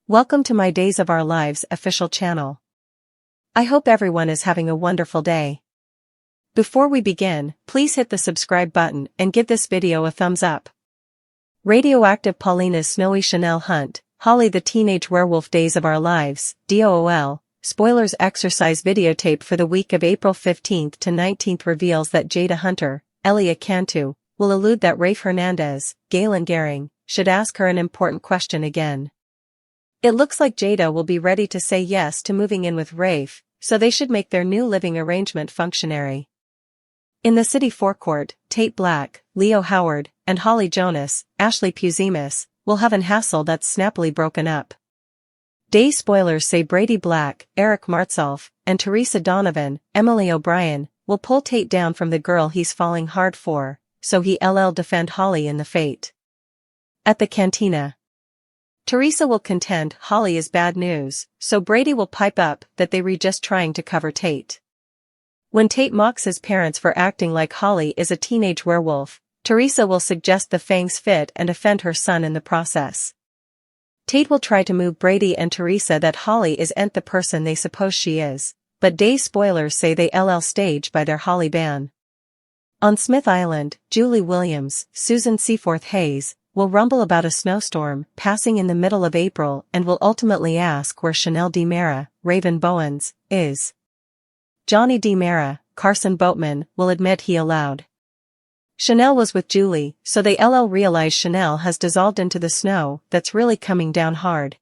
Welcome to my Days of Our Lives official channel. I hope everyone is having a wonderful day. Before we begin, please hit the subscribe button and give this video a thumbs up. Radioactive Paulina's Snowy Chanel Hunt, Holly the Teenage Werewolf Days of Our Lives, DOOL, spoilers exercise videotape for the week of April 15th to 19th reveals that Jada Hunter, Elia Cantu, will elude that Rafe Hernandez, Galen Gehring, should ask her an important question again. It looks like Jada will be ready to say yes to moving in with Rafe, so they should make their new living arrangement functionary. In the city forecourt, Tate Black, Leo Howard, and Holly Jonas, Ashley Puzimis, will have an hassle that's snappily broken up. Day spoilers say Brady Black, Eric Martsolf, and Teresa Donovan, Emily O'Brien, will pull Tate down from the girl he's falling hard for, so he'll defend Holly in the fate. At the cantina, Teresa will contend Holly is bad news, so Brady will pipe up that they were just trying to cover Tate. When Tate mocks his parents for acting like Holly is a teenage werewolf, Teresa will suggest the fangs fit and offend her son in the process. Tate will try to move Brady and Teresa that Holly isn't the person they suppose she is, but Day spoilers say they'll stage by their Holly ban. On Smith Island, Julie Williams, Susan Seaforth Hayes, will rumble about a snowstorm passing in the middle of April and will ultimately ask where Chanel DiMera, Raven Bowens, is. Johnny DiMera, Carson Boatman, will admit he allowed. Chanel was with Julie, so they'll realize Chanel has dissolved into the snow that's really coming down hard.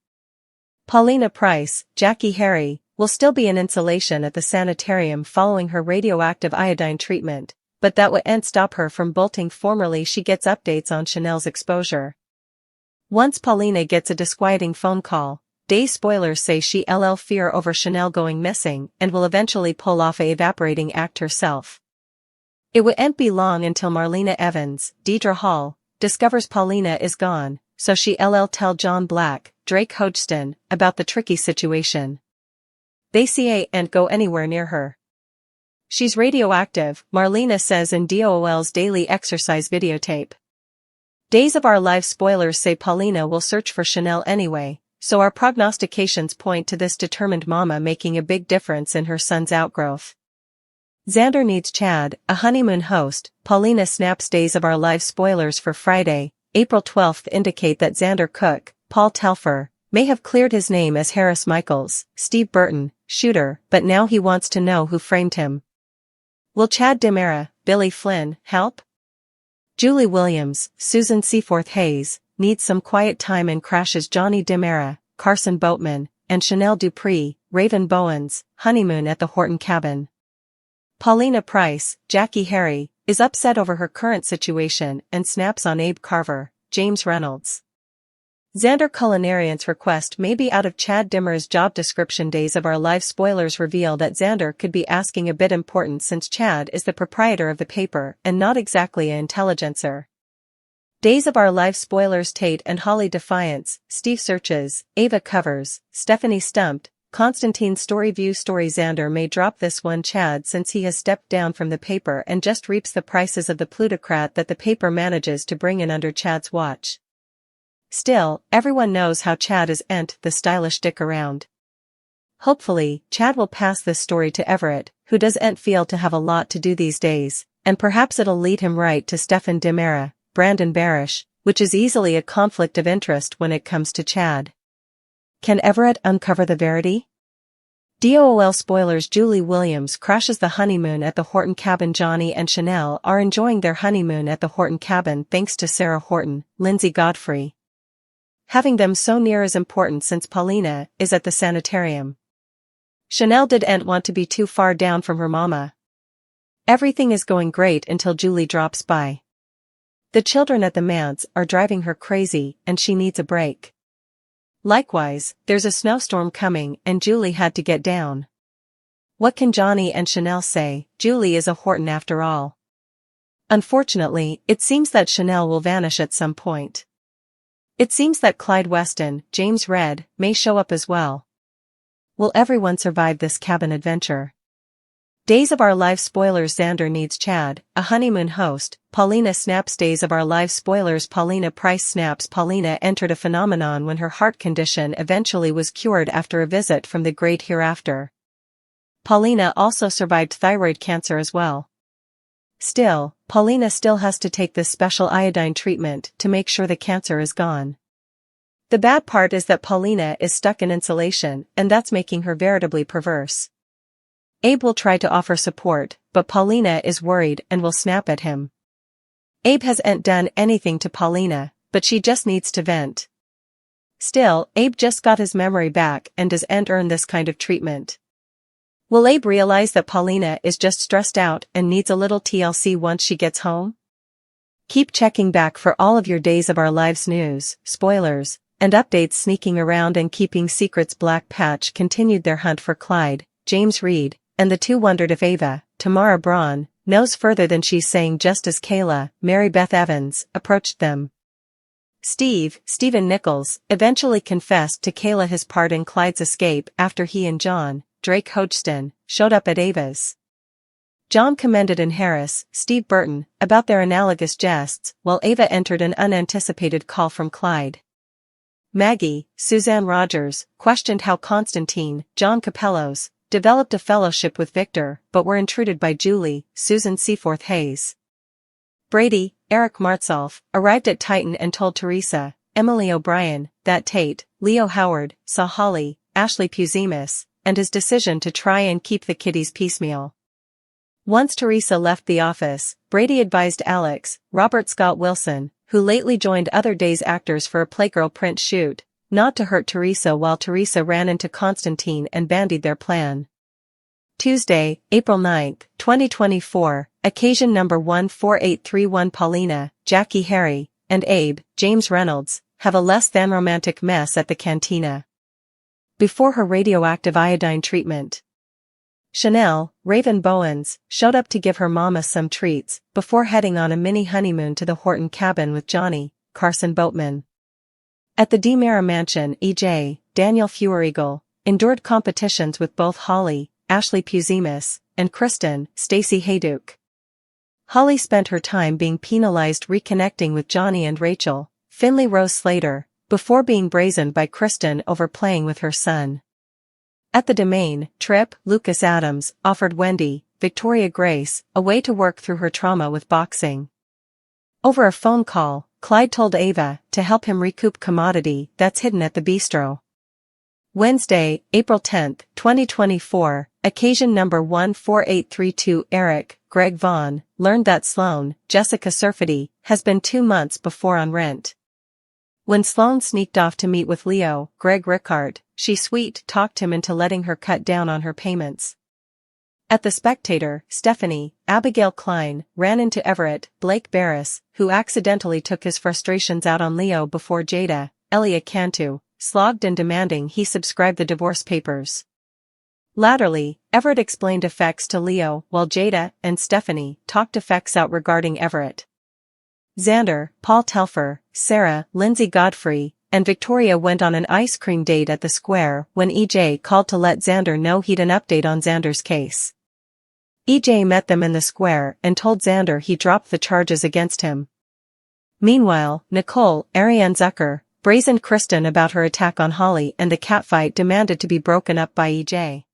Paulina Price, Jackie Harry, will still be in insulation at the sanitarium following her radioactive iodine treatment, but that wouldn't stop her from bolting. Formerly she gets updates on Chanel's exposure. Once Paulina gets a disquieting phone call, Day spoilers say she'll fear over Chanel going missing and will eventually pull off a evaporating act herself. It wouldn't be long until Marlena Evans, Deidre Hall, discovers Paulina is gone, so she'll tell John Black, Drake Hodgson, about the tricky situation. They can't go anywhere near her. She's radioactive, Marlena says in DOOL's daily exercise videotape. Days of Our Lives spoilers say Paulina will search for Chanel anyway, so our prognostications point to this determined mama making a big difference in her son's outgrowth. Xander needs Chad, a honeymoon host. Paulina snaps Days of Our Lives spoilers for Friday, April 12th indicate that Xander Cook, Paul Telfer, may have cleared his name as Harris Michaels, Steve Burton, shooter, but now he wants to know who framed him. Will Chad DiMera, Billy Flynn, help? Julie Williams, Susan Seaforth Hayes, needs some quiet time and crashes Johnny DiMera, Carson Boatman, and Chanel Dupree, Raven Bowens, honeymoon at the Horton cabin. Paulina Price, Jackie Harry, is upset over her current situation and snaps on Abe Carver, James Reynolds. Xander Culinarian's request may be out of Chad DiMera's job description. Days of Our Lives spoilers reveal that Xander could be asking a bit important since Chad is the proprietor of the paper and not exactly an intelligencer. Days of Our Lives spoilers Tate and Holly Defiance, Steve Searches, Ava Covers, Stephanie Stumped, Constantine Storyview story. Xander may drop this one Chad since he has stepped down from the paper and just reaps the prices of the plutocrat that the paper manages to bring in under Chad's watch. Still, everyone knows how Chad isn't the stylish dick around. Hopefully, Chad will pass this story to Everett, who doesn't feel to have a lot to do these days, and perhaps it'll lead him right to Stefan DiMera, Brandon Barish, which is easily a conflict of interest when it comes to Chad. Can Everett uncover the verity? DOOL spoilers Julie Williams crashes the honeymoon at the Horton cabin. Johnny and Chanel are enjoying their honeymoon at the Horton cabin thanks to Sarah Horton, Lindsay Godfrey. Having them so near is important since Paulina is at the sanitarium. Chanel didn't want to be too far down from her mama. Everything is going great until Julie drops by. The children at the manse are driving her crazy and she needs a break. Likewise, there's a snowstorm coming and Julie had to get down. What can Johnny and Chanel say? Julie is a Horton after all. Unfortunately, it seems that Chanel will vanish at some point. It seems that Clyde Weston, James Redd, may show up as well. Will everyone survive this cabin adventure? Days of Our Lives spoilers. Xander needs Chad, a honeymoon host. Paulina snaps. Days of Our Lives spoilers. Paulina Price snaps. Paulina entered a phenomenon when her heart condition eventually was cured after a visit from the great hereafter. Paulina also survived thyroid cancer as well. Still, Paulina still has to take this special iodine treatment to make sure the cancer is gone. The bad part is that Paulina is stuck in insulation, and that's making her veritably perverse. Abe will try to offer support, but Paulina is worried and will snap at him. Abe hasn't done anything to Paulina, but she just needs to vent. Still, Abe just got his memory back and doesn't earn this kind of treatment. Will Abe realize that Paulina is just stressed out and needs a little TLC once she gets home? Keep checking back for all of your Days of Our Lives news, spoilers, and updates. Sneaking around and keeping secrets. Black Patch continued their hunt for Clyde, James Reed, and the two wondered if Ava, Tamara Braun, knows further than she's saying just as Kayla, Mary Beth Evans, approached them. Stephen Nichols, eventually confessed to Kayla his part in Clyde's escape after he and John, Drake Hodgson, showed up at Ava's. John commended and Harris, Steve Burton, about their analogous jests, while Ava entered an unanticipated call from Clyde. Maggie, Suzanne Rogers, questioned how Constantine, John Capellos, developed a fellowship with Victor, but were intruded by Julie, Susan Seaforth Hayes. Brady, Eric Martsolf, arrived at Titan and told Teresa, Emily O'Brien, that Tate, Leo Howard, saw Holly, Ashley Puzimis, and his decision to try and keep the kiddies piecemeal. Once Teresa left the office, Brady advised Alex, Robert Scott Wilson, who lately joined Other Days actors for a Playgirl print shoot, not to hurt Teresa while Teresa ran into Constantine and bandied their plan. Tuesday, April 9, 2024, occasion number 14831. Paulina, Jackie Harry, and Abe, James Reynolds, have a less than romantic mess at the cantina. Before her radioactive iodine treatment, Chanel, Raven Bowens, showed up to give her mama some treats, before heading on a mini honeymoon to the Horton cabin with Johnny, Carson Boatman. At the DiMera mansion, EJ, Daniel Feuereagle, endured competitions with both Holly, Ashley Puzimis, and Kristen, Stacey Hayduke. Holly spent her time being penalized reconnecting with Johnny and Rachel, Finley Rose Slater, before being brazened by Kristen over playing with her son. At the Domain, Tripp, Lucas Adams, offered Wendy, Victoria Grace, a way to work through her trauma with boxing. Over a phone call, Clyde told Ava to help him recoup commodity that's hidden at the bistro. Wednesday, April 10, 2024, occasion number 14832. Eric, Greg Vaughn, learned that Sloane, Jessica Surfety, has been 2 months before on rent. When Sloane sneaked off to meet with Leo, Greg Rickard, she sweet-talked him into letting her cut down on her payments. At The Spectator, Stephanie, Abigail Klein, ran into Everett, Blake Barris, who accidentally took his frustrations out on Leo before Jada, Elia Cantu, slogged and demanding he subscribe the divorce papers. Latterly, Everett explained effects to Leo while Jada and Stephanie talked effects out regarding Everett. Xander, Paul Telfer, Sarah, Lindsay Godfrey, and Victoria went on an ice cream date at the square when EJ called to let Xander know he'd an update on Xander's case. EJ met them in the square and told Xander he dropped the charges against him. Meanwhile, Nicole, Ariane Zucker, brazened Kristen about her attack on Holly and the catfight demanded to be broken up by EJ.